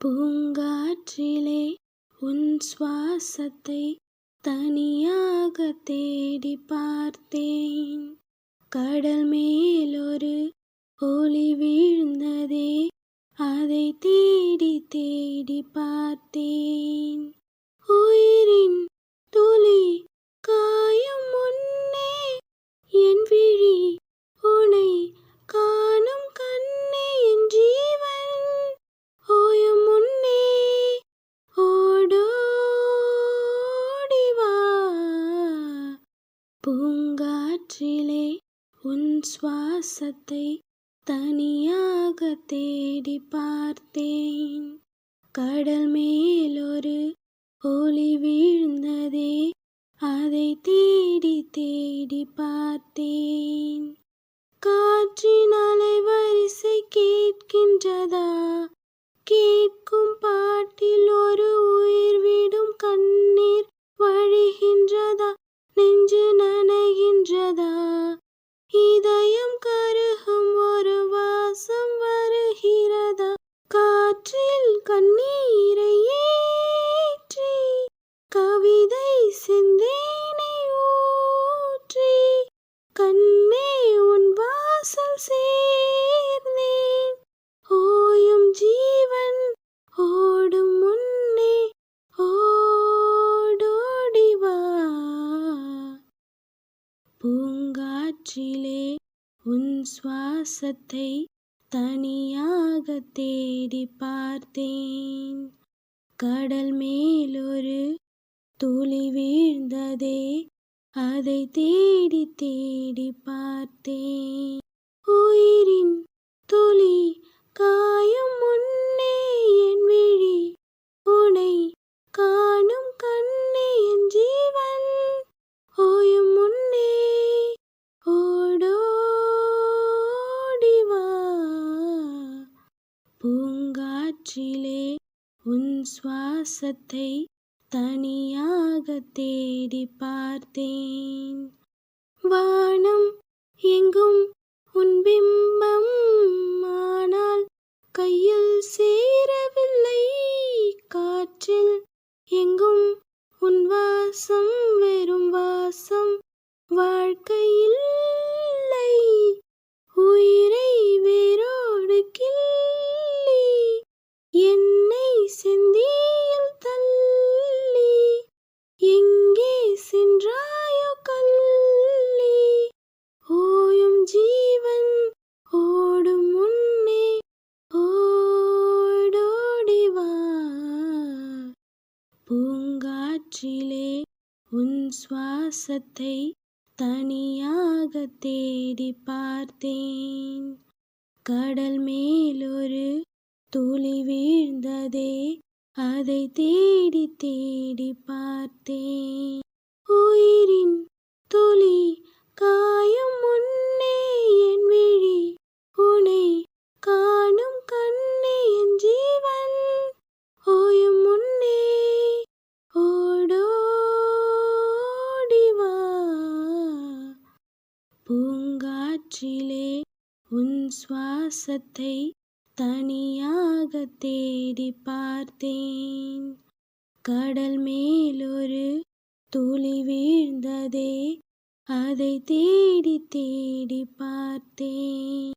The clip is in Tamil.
பூங்காற்றிலே உன் சுவாசத்தை தனியாக தேடி பார்த்தேன். கடல் மேலொரு ஒளி வீழ்ந்ததே, அதை தேடி தேடி பார்த்தேன். உயிரின் துளி காயும் முன்னே என் விழி உனை காணும் கண்ணே, என் ஜீவன் ஓயும் முன்னே ஓடோடி வா. பூங்காற்றிலே உன் சுவாசத்தை தனியாக தேடி பார்த்தேன். கடல் மேலொரு ஒளி வீழ்ந்ததே, அதை தேடி தேடி பார்த்தேன். காற்றின் அலைவரிசை கேட்கின்றதா? கேட்கும் பாட்டில் ஒரு உயிர் விடும் கண்ணீர் வழிகின்றதா? நெஞ்சு நனைகின்றதா? இதயம் கருகும் ஒரு வாசம் வருகிறதா? காற்றில் கண்ணீரை ஏற்றி கவிதை செந்தேனை ஊற்றி கண்ணே உன் வாசல் சேர்ந்தேன். ஓயும் ஜீவன் ஓடும் முன்னே ஓடோடி வா. பூங்காற்றிலே உன் சுவாசத்தை தனியாக தேடி பார்த்தேன். கடல் மேலொரு துளி வீழ்ந்ததே, அதை தேடி தேடி பார்த்தேன். உயிரின் துளி காயும் முன்னே என் விழி உனை காணும் கண்ணே, என் ஜீவன் ஓயும் முன்னே ஓடோடி வா. பூங்காற்றிலே உன் சுவாசத்தை தனியாக தேடி பார்த்தேன். வானம் எங்கும் உன் பிம்பம், ஆனால் கையில் சேரவில்லை. காற்றில் எங்கும் உன் வாசம், வெறும் வாசம், வாழ்க்கையில்லை. உயிரை வேரோடு கிள்ளி என்னை செந்தியில் தள்ளி எங்கே சென்றாயோ கள்ளி. ஓயும் ஜீவன் ஓடும் முன்னே ஓடோடி வா. பூங்காற்றிலே உன் சுவாசத்தை தனியாக தேடி பார்த்தேன். கடல் மேலொரு துளி வீழ்ந்ததே, அதை தேடி தேடி பார்த்தேன். உயிரின் துளி காயும் முன்னே என் விழி உனை காணும் கண்ணே, என் ஜீவன் ஓயும் முன்னே ஓடோடி வா. பூங்காற்றிலே உன் சுவாசத்தை தனியாக தேடி பார்த்தேன். கடல் மேலொரு துளி வீழ்ந்ததே, அதை தேடி தேடி பார்த்தேன்.